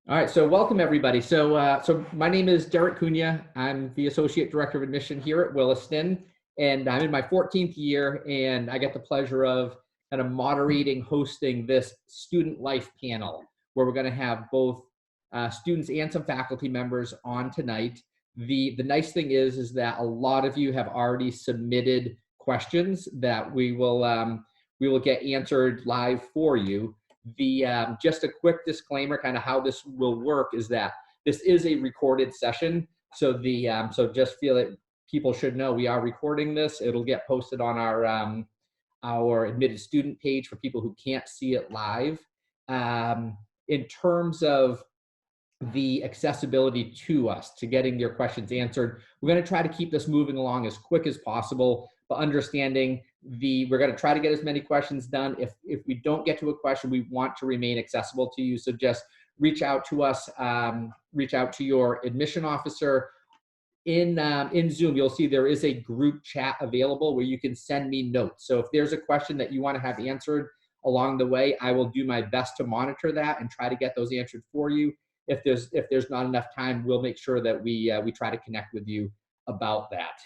All right, so welcome everybody. So my name is Derek Cunha. I'm the Associate Director of Admission here at Williston, and I'm in my 14th year, and I get the pleasure of kind of moderating, hosting this student life panel, where we're going to have both students and some faculty members on tonight. The nice thing is that a lot of you have already submitted questions that we will get answered live for you. Just a quick disclaimer, kind of how this will work is that this is a recorded session. So just feel that people should know we are recording this. It'll get posted on our admitted student page for people who can't see it live. In terms of the accessibility to us, to getting your questions answered, we're going to try to keep this moving along as quick as possible, but understanding we're going to try to get as many questions done. If we don't get to a question, we want to remain accessible to you. So just reach out to us, reach out to your admission officer. In Zoom, you'll see there is a group chat available where you can send me notes. So if there's a question that you want to have answered along the way, I will do my best to monitor that and try to get those answered for you. If there's not enough time, we'll make sure that we try to connect with you about that.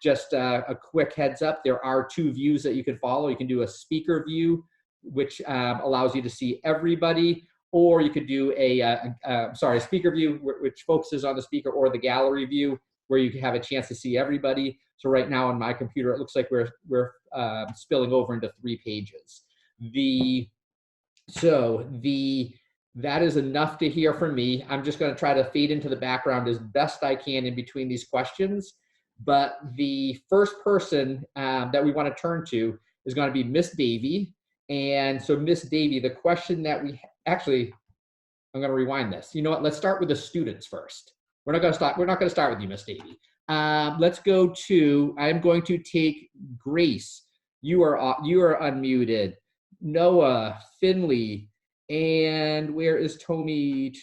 Just a quick heads up, there are two views that you can follow. You can do a speaker view, which allows you to see everybody, or you could do a speaker view, which focuses on the speaker, or the gallery view, where you can have a chance to see everybody. So right now on my computer, it looks like we're spilling over into 3 pages. That is enough to hear from me. I'm just going to try to fade into the background as best I can in between these questions. But the first person that we want to turn to is going to be Miss Davy. And so Miss Davy, the question that I'm going to rewind this. You know what? Let's start with the students first. We're not going to start with you, Miss Davy. Let's go to, I'm going to take Grace. You are unmuted. Noah, Finley, and where is Tommy?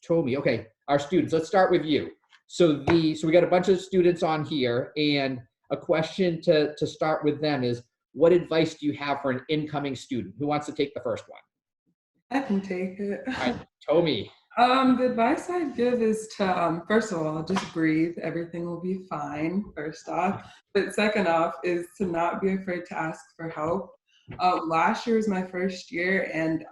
Okay, our students. Let's start with you. So we got a bunch of students on here, and a question to start with them is, what advice do you have for an incoming student? Who wants to take the first one? I can take it. All right, Tommy. The advice I'd give is to, first of all, just breathe. Everything will be fine, first off. But second off is to not be afraid to ask for help. Last year was my first year, and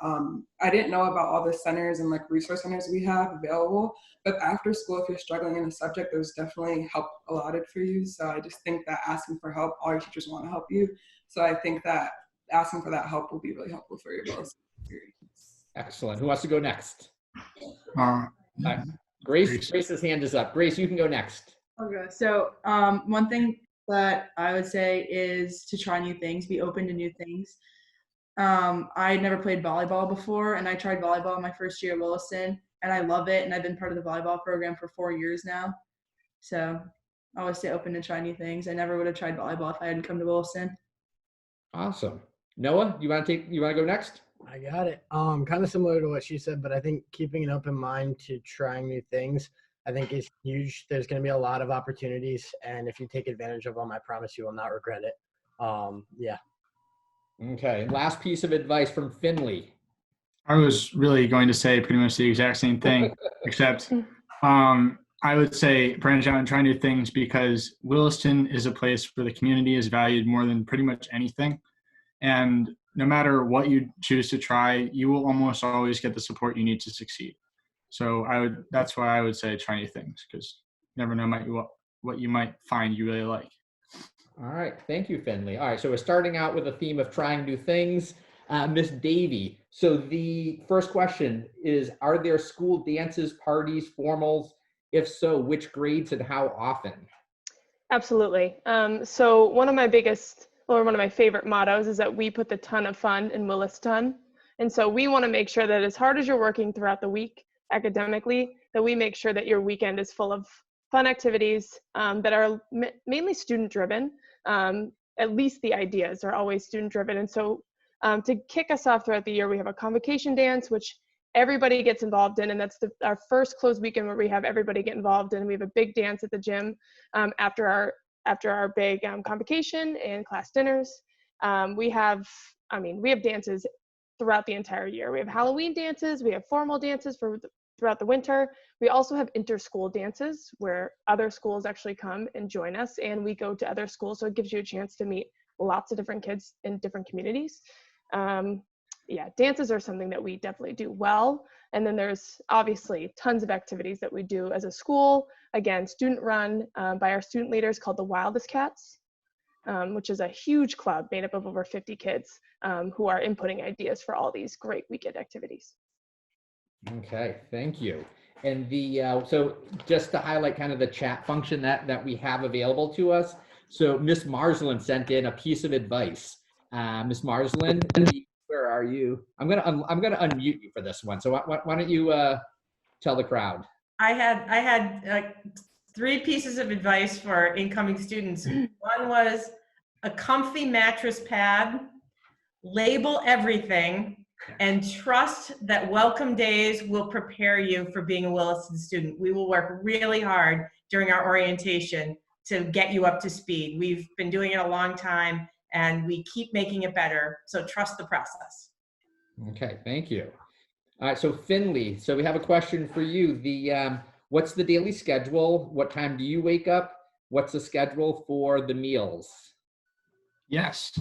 I didn't know about all the centers and like resource centers we have available. But after school, if you're struggling in a subject, there's definitely help allotted for you. So I just think that asking for help, all your teachers want to help you. So I think that asking for that help will be really helpful for your both experience. Excellent. Who wants to go next? Grace's hand is up. Grace, you can go next. Okay. So one thing that I would say is to try new things, be open to new things. I had never played volleyball before, and I tried volleyball my first year at Williston, and I love it, and I've been part of the volleyball program for 4 years now. So I always stay open to try new things. I never would have tried volleyball if I hadn't come to Williston. Awesome. Noah, you want to go next? I got it. Kind of similar to what she said, but I think keeping an open mind to trying new things, I think is huge. There's going to be a lot of opportunities, and if you take advantage of them, I promise you will not regret it. Yeah. Okay. Last piece of advice from Finley. I was really going to say pretty much the exact same thing, except I would say branch out and try new things, because Williston is a place where the community is valued more than pretty much anything. And no matter what you choose to try, you will almost always get the support you need to succeed. So that's why I would say try new things, because you never know what you might find you really like. All right. Thank you, Finley. All right. So we're starting out with a theme of trying new things. Miss Davy. So the first question is, are there school dances, parties, formals? If so, which grades and how often? Absolutely. So one of my favorite mottos is that we put the ton of fun in Williston. And so we want to make sure that as hard as you're working throughout the week academically, that we make sure that your weekend is full of fun activities that are mainly student driven. At least the ideas are always student driven. And so to kick us off throughout the year, we have a convocation dance, which everybody gets involved in. And that's our first closed weekend where we have everybody get involved in. We have a big dance at the gym after our big convocation and class dinners. We have dances throughout the entire year. We have Halloween dances, we have formal dances throughout the winter. We also have inter-school dances where other schools actually come and join us, and we go to other schools, so it gives you a chance to meet lots of different kids in different communities. Yeah, dances are something that we definitely do well. And then there's obviously tons of activities that we do as a school, again, student run by our student leaders called the Wildest Cats, which is a huge club made up of over 50 kids who are inputting ideas for all these great weekend activities. Okay, thank you. And so just to highlight kind of the chat function that we have available to us. So Miss Marsland sent in a piece of advice. Miss Marsland, where are you? I'm gonna unmute you for this one. So why don't you tell the crowd? I had 3 pieces of advice for incoming students. One was a comfy mattress pad, label everything, and trust that Welcome Days will prepare you for being a Williston student. We will work really hard during our orientation to get you up to speed. We've been doing it a long time, and we keep making it better, so trust the process. Okay, thank you. All right, so Finley, so we have a question for you. What's the daily schedule? What time do you wake up? What's the schedule for the meals? Yes.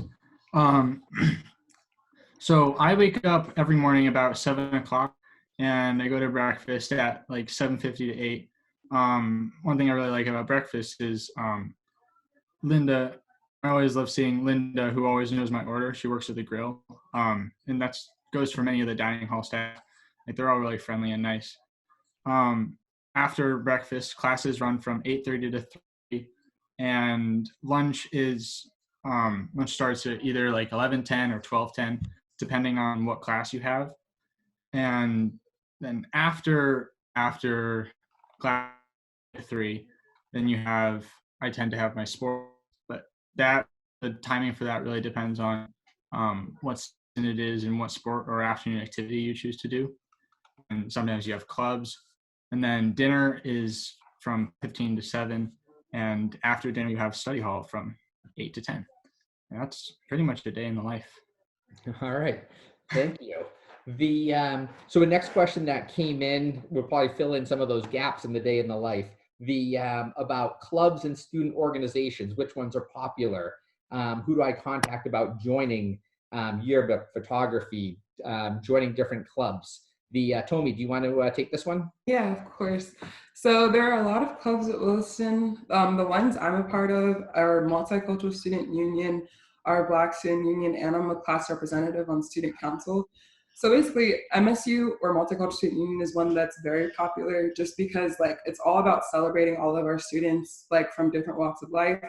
So I wake up every morning about 7 o'clock and I go to breakfast at like 7:50 to 8. One thing I really like about breakfast is Linda. I always love seeing Linda, who always knows my order. She works at the grill. And that's goes for many of the dining hall staff. Like they're all really friendly and nice. After breakfast, classes run from 8:30 to 3, and lunch starts at either like 11:10 or 12:10, depending on what class you have. And then after class 3, then I tend to have my sport, but the timing for that really depends on what season it is and what sport or afternoon activity you choose to do. And sometimes you have clubs. And then dinner is from 15 to 7. And after dinner, you have study hall from 8 to 10. And that's pretty much a day in the life. All right, thank you. So the next question that came in, we'll probably fill in some of those gaps in the day in the life. About clubs and student organizations, which ones are popular? Who do I contact about joining yearbook, photography, joining different clubs? Tomi, do you want to take this one? Yeah, of course. So there are a lot of clubs at Williston. The ones I'm a part of are Multicultural Student Union, our Black Student Union, and I'm a class representative on student council. So basically, MSU or Multicultural Student Union is one that's very popular just because like it's all about celebrating all of our students like from different walks of life.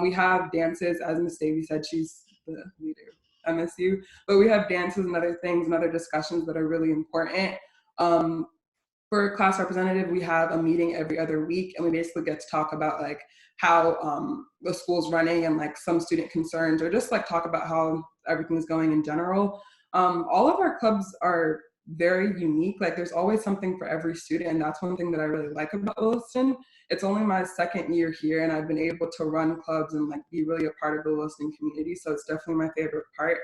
We have dances, as Ms. Davey said, she's the leader of MSU, but we have dances and other things and other discussions that are really important. For a class representative, we have a meeting every other week, and we basically get to talk about like how the school's running and like some student concerns, or just like talk about how everything's going in general. All of our clubs are very unique. Like there's always something for every student, and that's one thing that I really like about Williston. It's only my 2nd year here, and I've been able to run clubs and like be really a part of the Williston community, so it's definitely my favorite part.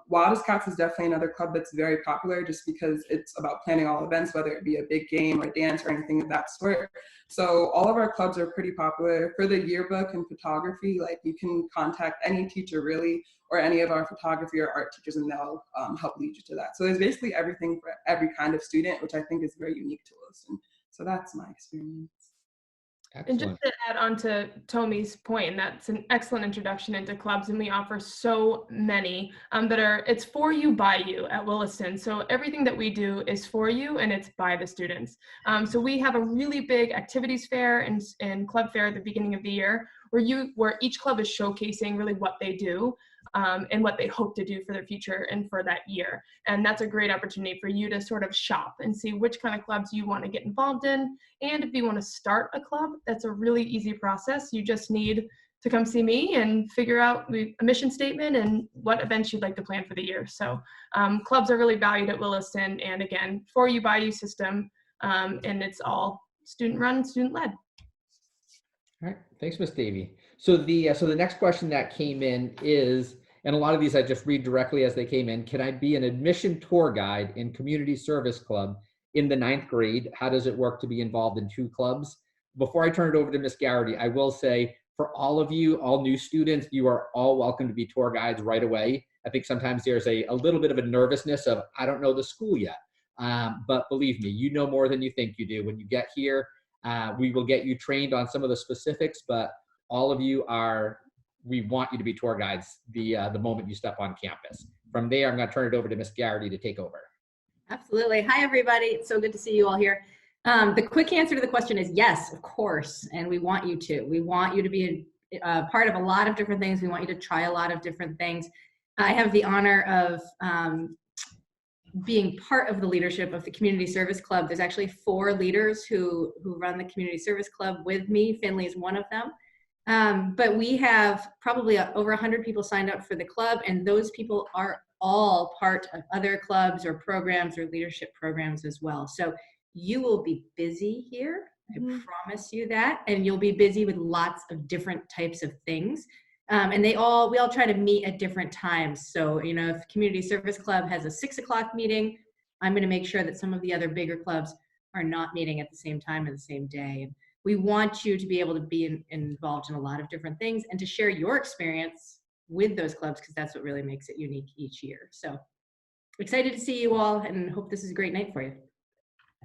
Wildest Cats is definitely another club that's very popular just because it's about planning all events, whether it be a big game or dance or anything of that sort. So all of our clubs are pretty popular. For the yearbook and photography, like you can contact any teacher really, or any of our photography or art teachers, and they'll help lead you to that. So there's basically everything for every kind of student, which I think is very unique to Williston. So that's my experience. Excellent. And just to add on to Tomi's point, and that's an excellent introduction into clubs, and we offer so many it's for you, by you at Williston. So everything that we do is for you, and it's by the students. So we have a really big activities fair and club fair at the beginning of the year, where each club is showcasing really what they do and what they hope to do for their future and for that year. And that's a great opportunity for you to sort of shop and see which kind of clubs you want to get involved in. And if you want to start a club, that's a really easy process. You just need to come see me and figure out a mission statement and what events you'd like to plan for the year. So clubs are really valued at Williston, and again, for you, by you system, and it's all student run, student led. All right, thanks, Ms. Davey. So the next question that came in is and a lot of these I just read directly as they came in. Can I be an admission tour guide in community service club in the 9th grade? How does it work to be involved in 2 clubs? Before I turn it over to Ms. Garrity, I will say for all of you, all new students, you are all welcome to be tour guides right away. I think sometimes there's a little bit of a nervousness of, I don't know the school yet. But believe me, you know more than you think you do. When you get here, we will get you trained on some of the specifics, but all of you we want you to be tour guides the moment you step on campus. From there, I'm going to turn it over to Ms. Garrity to take over. Absolutely. Hi, everybody. It's so good to see you all here. The quick answer to the question is yes, of course, and we want you to. We want you to be a part of a lot of different things. We want you to try a lot of different things. I have the honor of being part of the leadership of the Community Service Club. There's actually 4 leaders who run the Community Service Club with me. Finley is one of them. But we have probably over 100 people signed up for the club, and those people are all part of other clubs or programs or leadership programs as well. So you will be busy here. I promise you that. And you'll be busy with lots of different types of things. And we all try to meet at different times. So, you know, if Community Service Club has a 6 o'clock meeting, I'm going to make sure that some of the other bigger clubs are not meeting at the same time and the same day. And we want you to be able to be involved in a lot of different things and to share your experience with those clubs, because that's what really makes it unique each year. So excited to see you all and hope this is a great night for you.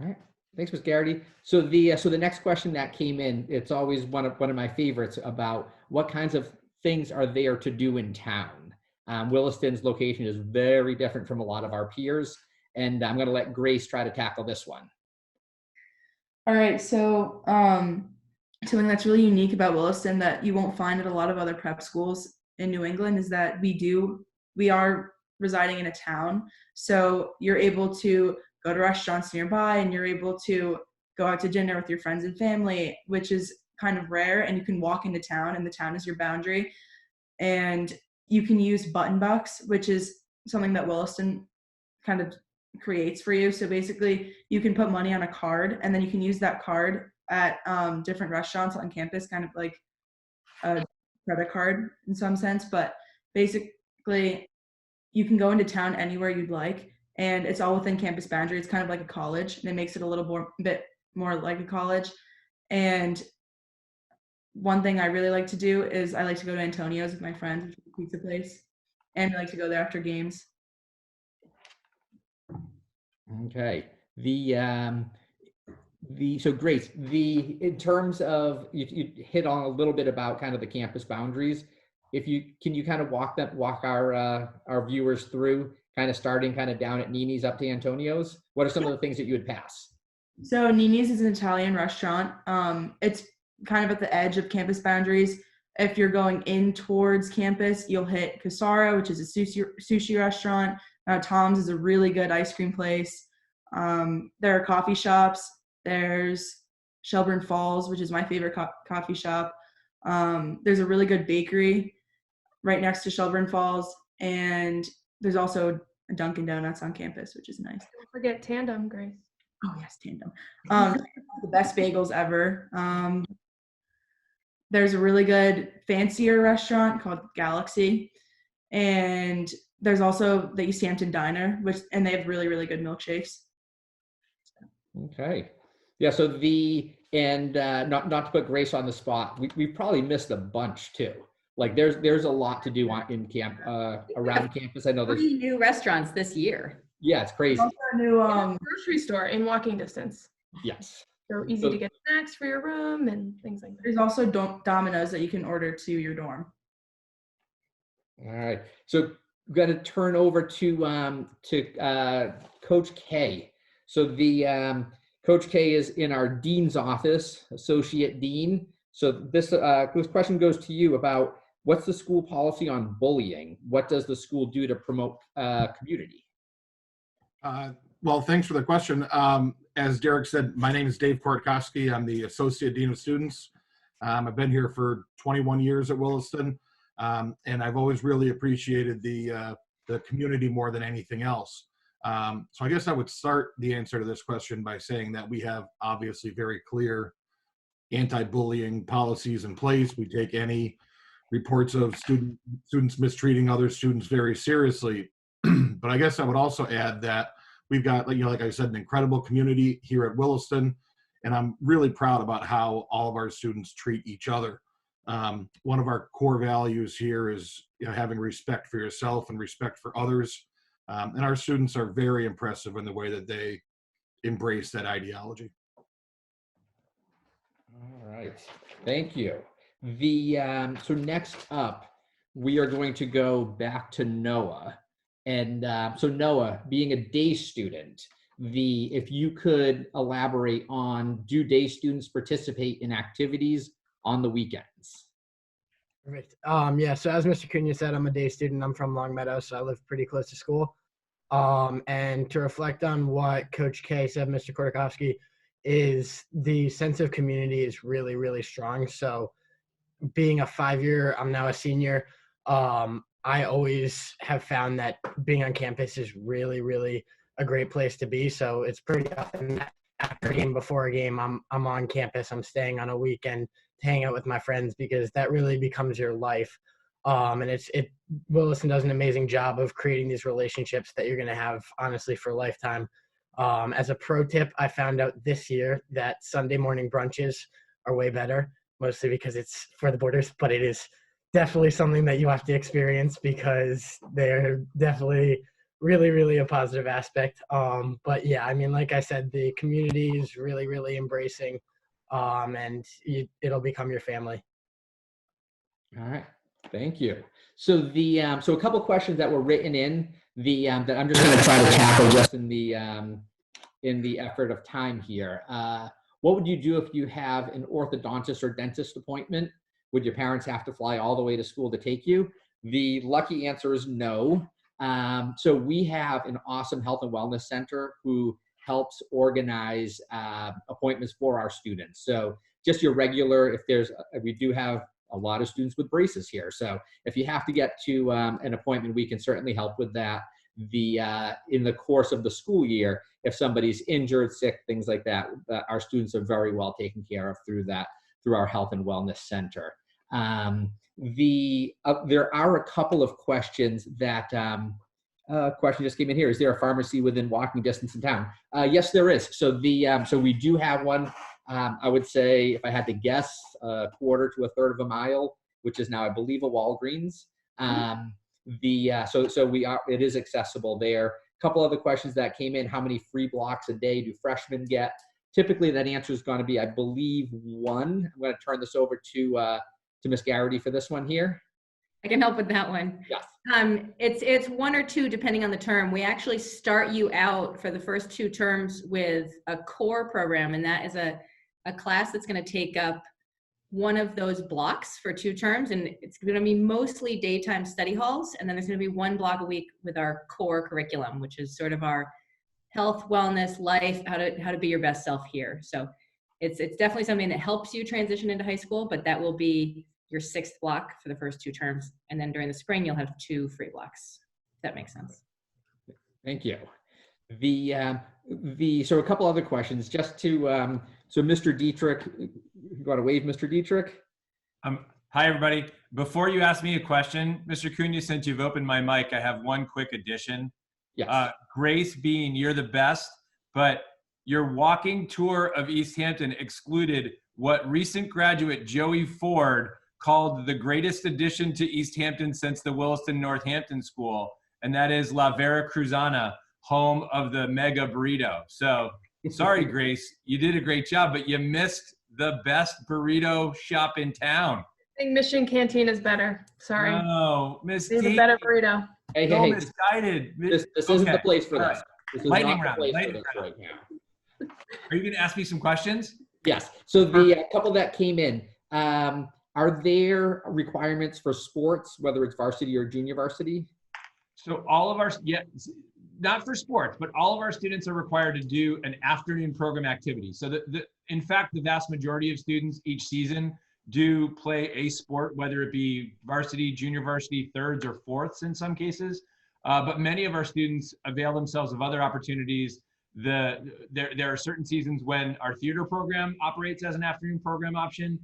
All right. Thanks, Ms. Garrity. So the next question that came in, it's always one of my favorites about what kinds of things are there to do in town. Williston's location is very different from a lot of our peers, and I'm going to let Grace try to tackle this one. All right, so something that's really unique about Williston that you won't find at a lot of other prep schools in New England is that we are residing in a town. So you're able to go to restaurants nearby, and you're able to go out to dinner with your friends and family, which is kind of rare. And you can walk into town, and the town is your boundary. And you can use button bucks, which is something that Williston kind of creates for you. So basically you can put money on a card, and then you can use that card at different restaurants on campus, kind of like a credit card in some sense. But basically you can go into town anywhere you'd like, and it's all within campus boundary. It's kind of like a college, and it makes it a bit more like a college. And one thing I really like to do is I like to go to Antonio's with my friends, which is a pizza place, and I like to go there after games. Okay. So Grace, in terms of you hit on a little bit about kind of the campus boundaries. Can you kind of walk our viewers through kind of starting kind of down at Nini's up to Antonio's? What are some of the things that you would pass? So Nini's is an Italian restaurant. It's kind of at the edge of campus boundaries. If you're going in towards campus, you'll hit Casara, which is a sushi restaurant. Tom's is a really good ice cream place. There are coffee shops. There's Shelburne Falls, which is my favorite coffee shop. There's a really good bakery right next to Shelburne Falls. And there's also a Dunkin' Donuts on campus, which is nice. Don't forget Tandem, Grace. Oh yes, Tandem. The best bagels ever. There's a really good fancier restaurant called Galaxy, and there's also the East Hampton Diner, and they have really, really good milkshakes. Okay. Yeah. So not to put Grace on the spot, we probably missed a bunch too. Like there's a lot to do around campus. I know there's 3 new restaurants this year. Yeah, it's crazy. Also a new Grocery store in walking distance. Yes. So easy to get snacks for your room and things like that. There's also Domino's that you can order to your dorm. All right. So we're going to turn over to Coach K. So the Coach K is in our dean's office, associate dean. So this question goes to you about what's the school policy on bullying? What does the school do to promote community? Well, thanks for the question. As Derek said, my name is Dave Kortkowski. I'm the Associate Dean of Students. I've been here for 21 years at Williston, and I've always really appreciated the community more than anything else. So I guess I would start the answer to this question by saying that we have obviously very clear anti-bullying policies in place. We take any reports of students mistreating other students very seriously. But I guess I would also add that we've got, like I said, an incredible community here at Williston, and I'm really proud about how all of our students treat each other. One of our core values here is having respect for yourself and respect for others. And our students are very impressive in the way that they embrace that ideology. All right, thank you. So next up, we are going to go back to Noah. And so Noah, being a day student, if you could elaborate on, do day students participate in activities on the weekends? Perfect. Yeah, so as Mr. Cunha said, I'm a day student. I'm from Long Meadow, so I live pretty close to school. And to reflect on what Coach K said, Mr. Kordakovsky, is the sense of community is really, really strong. So being a 5-year, I'm now a senior, I always have found that being on campus is really, really a great place to be. So it's pretty often that after a game, before a game, I'm on campus, I'm staying on a weekend to hang out with my friends, because that really becomes your life. And Williston does an amazing job of creating these relationships that you're going to have, honestly, for a lifetime. As a pro tip, I found out this year that Sunday morning brunches are way better, mostly because it's for the boarders, but it is definitely something that you have to experience, because they're definitely really, really a positive aspect. But yeah, I mean, like I said, the community is really, really embracing, and it'll become your family. All right, thank you. So so a couple questions that were written in that I'm just going to try to tackle just in the effort of time here. What would you do if you have an orthodontist or dentist appointment? Would your parents have to fly all the way to school to take you? The lucky answer is no. So we have an awesome health and wellness center who helps organize appointments for our students. So just your regular, we do have a lot of students with braces here. So if you have to get to an appointment, we can certainly help with that. In the course of the school year, if somebody's injured, sick, things like that, our students are very well taken care of through our health and wellness center. There are a couple of questions that question just came in here. Is there a pharmacy within walking distance in town? Yes, there is. So so we do have one. I would say, if I had to guess, a quarter to a third of a mile, which is now, I believe, a Walgreens. It is accessible there. A couple other questions that came in: how many free blocks a day do freshmen get? Typically, that answer is going to be, I believe, 1. I'm going to turn this over to Ms. Garrity for this one here. I can help with that one. Yes. It's 1 or 2 depending on the term. We actually start you out for the first 2 terms with a core program, and that is a class that's going to take up one of those blocks for 2 terms, and it's going to be mostly daytime study halls, and then there's going to be 1 block a week with our core curriculum, which is sort of our health, wellness, life, how to be your best self here. So it's definitely something that helps you transition into high school, but that will be your 6th block for the first 2 terms. And then during the spring, you'll have 2 free blocks, if that makes sense. Thank you. So a couple other questions just to, so Mr. Dietrich, you want to wave, Mr. Dietrich? Hi, everybody. Before you ask me a question, Mr. Cunha, since you've opened my mic, I have one quick addition. Yes. Grace Bean, you're the best, but your walking tour of East Hampton excluded what recent graduate Joey Ford called the greatest addition to East Hampton since the Williston Northampton School, and that is La Vera Cruzana, home of the Mega Burrito. So, sorry, Grace, you did a great job, but you missed the best burrito shop in town. I think Mission Canteen is better. Sorry. No, Miss It's a better burrito. Hey, so hey, misguided. this isn't the place for All this. right. This is Lightning not round, the place lightning for this round. right now. Are you going to ask me some questions? Yes. So the couple that came in, are there requirements for sports, whether it's varsity or junior varsity? So all of our, not for sports, but all of our students are required to do an afternoon program activity. So in fact, the vast majority of students each season do play a sport, whether it be varsity, junior varsity, thirds or fourths in some cases. But many of our students avail themselves of other opportunities. There are certain seasons when our theater program operates as an afternoon program option.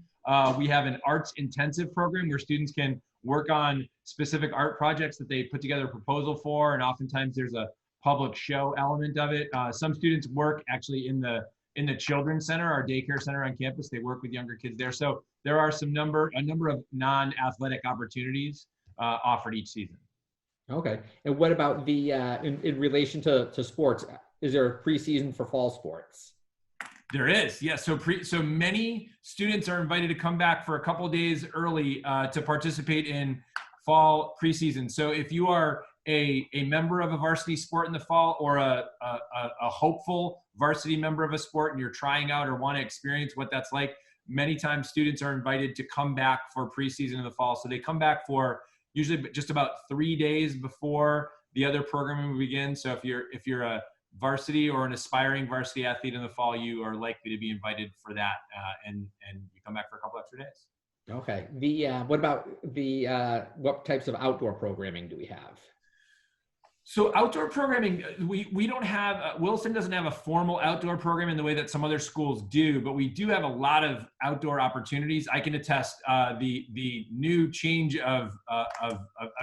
We have an arts intensive program where students can work on specific art projects that they put together a proposal for, and oftentimes there's a public show element of it. Some students work actually in the children's center, our daycare center on campus. They work with younger kids there. So there are a number of non-athletic opportunities offered each season. Okay. And what about the in relation to sports? Is there a preseason for fall sports? There is, yes. So many students are invited to come back for a couple of days early to participate in fall preseason. So if you are a member of a varsity sport in the fall, or a hopeful varsity member of a sport, and you're trying out or want to experience what that's like, many times students are invited to come back for preseason in the fall. So they come back for usually just about 3 days before the other programming begins. So if you're a varsity or an aspiring varsity athlete in the fall, you are likely to be invited for that, and you come back for a couple extra days. Okay. What about what types of outdoor programming do we have? So outdoor programming, we don't have, Williston doesn't have a formal outdoor program in the way that some other schools do, but we do have a lot of outdoor opportunities. I can attest the new change of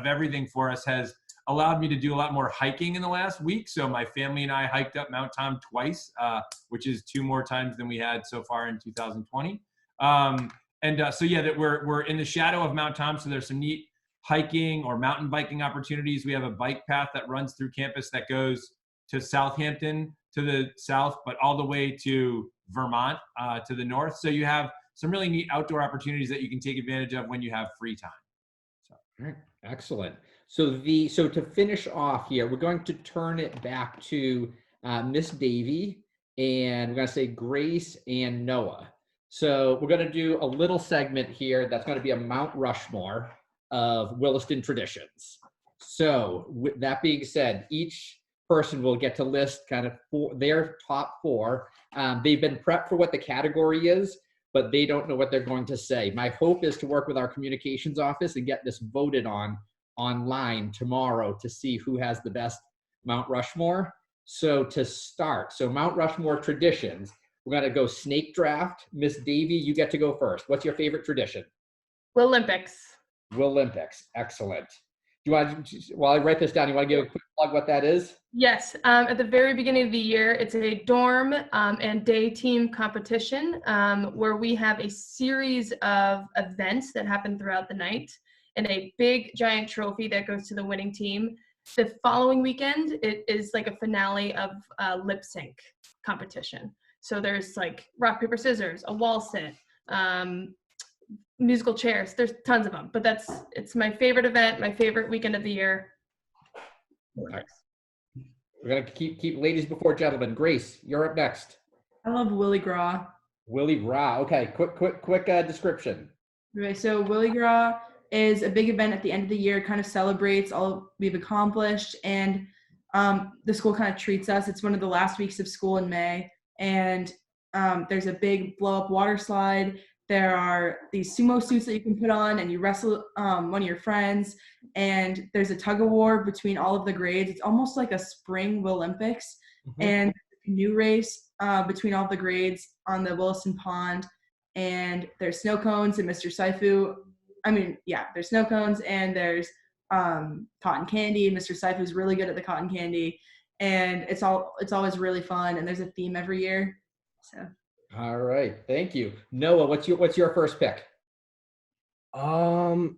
everything for us has allowed me to do a lot more hiking in the last week. So my family and I hiked up Mount Tom twice, which is 2 more times than we had so far in 2020. So yeah, that we're in the shadow of Mount Tom. So there's some neat hiking or mountain biking opportunities. We have a bike path that runs through campus that goes to Southampton to the south, but all the way to Vermont to the north. So you have some really neat outdoor opportunities that you can take advantage of when you have free time. So. All right, excellent. So to finish off here, we're going to turn it back to Miss Davy, and we're going to say Grace and Noah. So we're going to do a little segment here that's going to be a Mount Rushmore of Williston traditions. So with that being said, each person will get to list kind of their top 4. They've been prepped for what the category is, but they don't know what they're going to say. My hope is to work with our communications office and get this voted on online tomorrow to see who has the best Mount Rushmore. So to start, Mount Rushmore traditions, we're going to go snake draft. Miss Davy, you get to go first. What's your favorite tradition? Olympics. Olympics. Excellent. Do you want to, while I write this down, you want to give a quick plug what that is? Yes. At the very beginning of the year, it's a dorm and day team competition where we have a series of events that happen throughout the night and a big giant trophy that goes to the winning team. The following weekend, it is like a finale of lip sync competition. So there's like rock, paper, scissors, a wall sit, musical chairs. There's tons of them, but it's my favorite event, my favorite weekend of the year. Right. We're gonna keep ladies before gentlemen. Grace, you're up next. I love Willie Gras. Willie Gras. Okay, quick description. Okay, so Willie Gras is a big event at the end of the year. It kind of celebrates all we've accomplished, and the school kind of treats us. It's one of the last weeks of school in May, and there's a big blow-up water slide. There are these sumo suits that you can put on, and you wrestle one of your friends. And there's a tug of war between all of the grades. It's almost like a spring Olympics. Mm-hmm. And a canoe race between all the grades on the Williston Pond. And there's snow cones and Mr. Saifu. There's snow cones and there's cotton candy. Mr. Saifu's really good at the cotton candy. And it's always really fun. And there's a theme every year. So. All right, thank you. Noah, what's your first pick? Do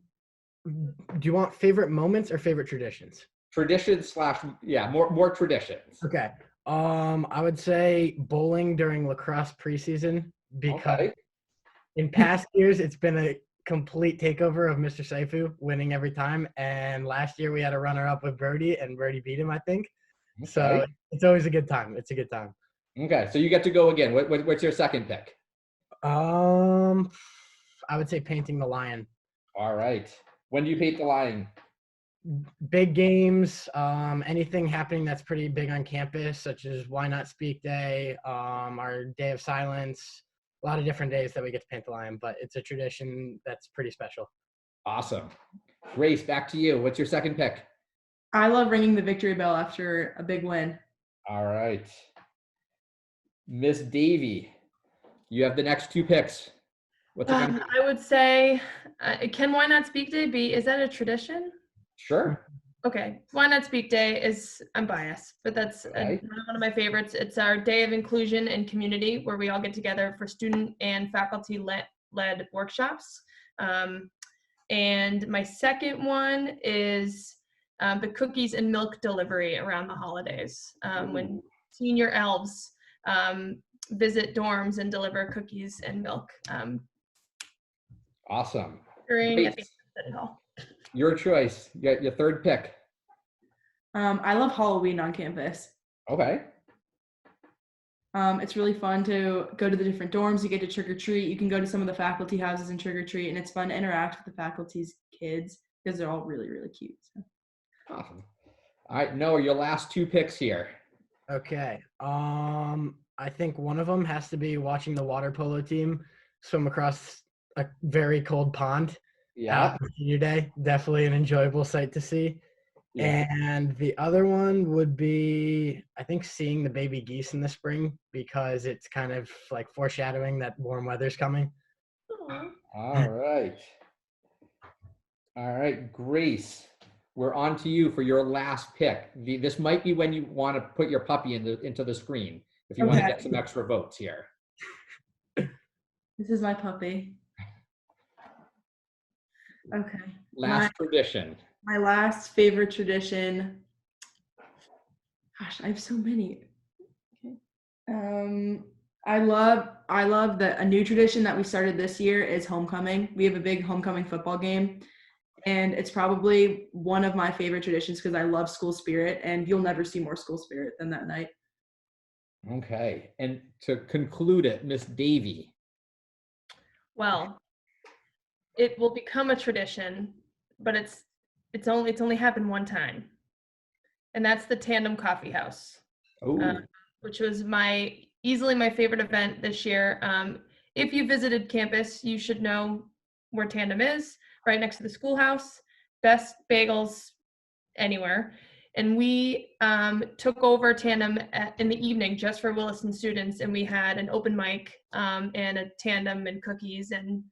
you want favorite moments or favorite traditions? Traditions / more traditions. Okay. I would say bowling during lacrosse preseason because in past years it's been a complete takeover of Mr. Saifu winning every time, and last year we had a runner-up with Brody, and Brody beat him, I think. Okay. So it's always a good time. It's a good time. Okay, so you get to go again. What's your second pick? I would say painting the lion. All right. When do you paint the lion? Big games, anything happening that's pretty big on campus, such as Why Not Speak Day, our Day of Silence, a lot of different days that we get to paint the lion, but it's a tradition that's pretty special. Awesome. Grace, back to you. What's your second pick? I love ringing the victory bell after a big win. All right. Miss Davy, you have the next 2 picks. What's it going to be? I would say, can Why Not Speak Day be, is that a tradition? Sure. Okay, Why Not Speak Day is, I'm biased, but that's Okay. one of my favorites. It's our day of inclusion and community where we all get together for student and faculty led workshops. And my second one is the cookies and milk delivery around the holidays, when senior elves visit dorms and deliver cookies and milk Awesome. during at the Great. City Hall. Your choice. You got your third pick. I love Halloween on campus. Okay. It's really fun to go to the different dorms. You get to trick or treat. You can go to some of the faculty houses and trick or treat, and it's fun to interact with the faculty's kids because they're all really, really cute. So. Awesome. All right, Noah, your last two picks here. Okay. I think one of them has to be watching the water polo team swim across a very cold pond. Yeah. On senior day. Definitely an enjoyable sight to see. Yeah. And the other one would be, I think, seeing the baby geese in the spring because it's kind of like foreshadowing that warm weather's coming. All right. All right, Grace, we're on to you for your last pick. This might be when you want to put your puppy into the screen if you want to Okay. get some extra votes here. This is my puppy. Okay. Last tradition. My last favorite tradition. Gosh, I have so many. Okay. I love that a new tradition that we started this year is homecoming. We have a big homecoming football game, and it's probably one of my favorite traditions because I love school spirit, and you'll never see more school spirit than that night. Okay. And to conclude it, Miss Davy. Well, it will become a tradition, but it's only happened one time, and that's the Tandem Coffee House, Oh, which was easily my favorite event this year. If you visited campus, you should know where Tandem is, right next to the schoolhouse. Best bagels anywhere. And we took over Tandem in the evening just for Williston students, and we had an open mic and a Tandem and cookies and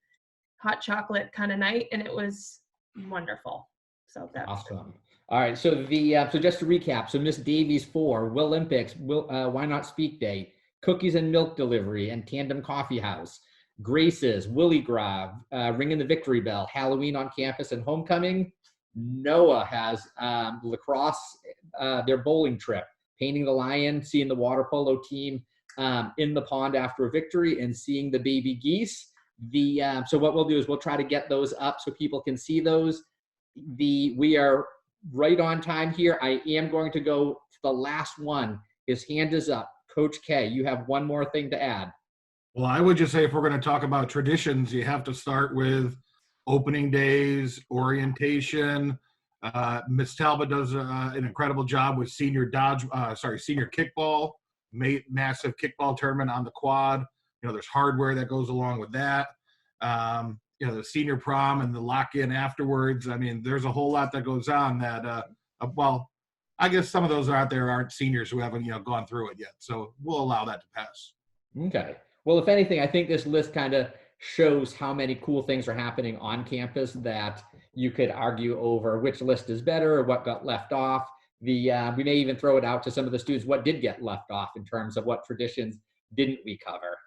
hot chocolate kind of night, and it was wonderful. So that's awesome. All right. So so just to recap, so Miss Davies 4, Willimpics, Why Not Speak Day, Cookies and Milk Delivery, and Tandem Coffee House. Grace's, Willie Grav, Ringing the Victory Bell, Halloween on Campus, and Homecoming. Noah has lacrosse, their bowling trip, painting the lion, seeing the water polo team in the pond after a victory, and seeing the baby geese. So what we'll do is we'll try to get those up so people can see those. We are right on time here. I am going to go to the last one. His hand is up. Coach K, you have one more thing to add. Well, I would just say if we're going to talk about traditions, you have to start with opening days, orientation. Miss Talbot does an incredible job with senior kickball, massive kickball tournament on the quad. There's hardware that goes along with that. The senior prom and the lock-in afterwards. I mean, there's a whole lot that goes on that, I guess some of those out there aren't seniors who haven't, gone through it yet. So we'll allow that to pass. Okay. Well, if anything, I think this list kind of shows how many cool things are happening on campus that you could argue over which list is better or what got left off. We may even throw it out to some of the students what did get left off in terms of what traditions didn't we cover.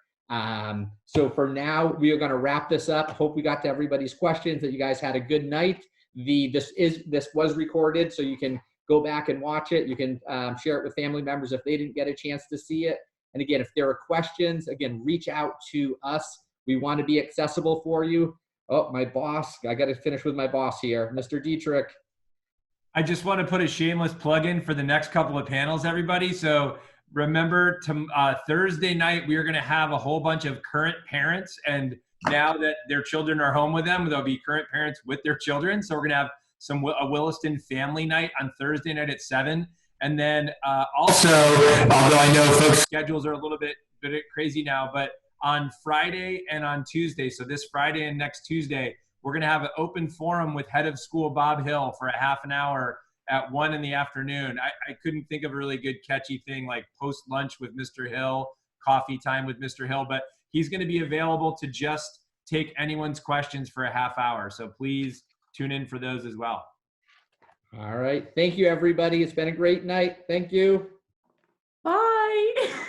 So for now, we are going to wrap this up. Hope we got to everybody's questions, that you guys had a good night. This was recorded, so you can go back and watch it. You can share it with family members if they didn't get a chance to see it. And again, if there are questions, again, reach out to us. We want to be accessible for you. Oh, my boss. I got to finish with my boss here, Mr. Dietrich. I just want to put a shameless plug in for the next couple of panels, everybody. So remember, Thursday night, we are going to have a whole bunch of current parents. And now that their children are home with them, there'll be current parents with their children. So we're going to have a Williston family night on Thursday night at 7. And then also, although I know folks' schedules are a little bit crazy now, but on Friday and on Tuesday, so this Friday and next Tuesday, we're going to have an open forum with head of school Bob Hill for a half an hour at 1 in the afternoon. I couldn't think of a really good catchy thing like post lunch with Mr. Hill, coffee time with Mr. Hill, but he's going to be available to just take anyone's questions for a half hour. So please tune in for those as well. All right. Thank you, everybody. It's been a great night. Thank you. Bye.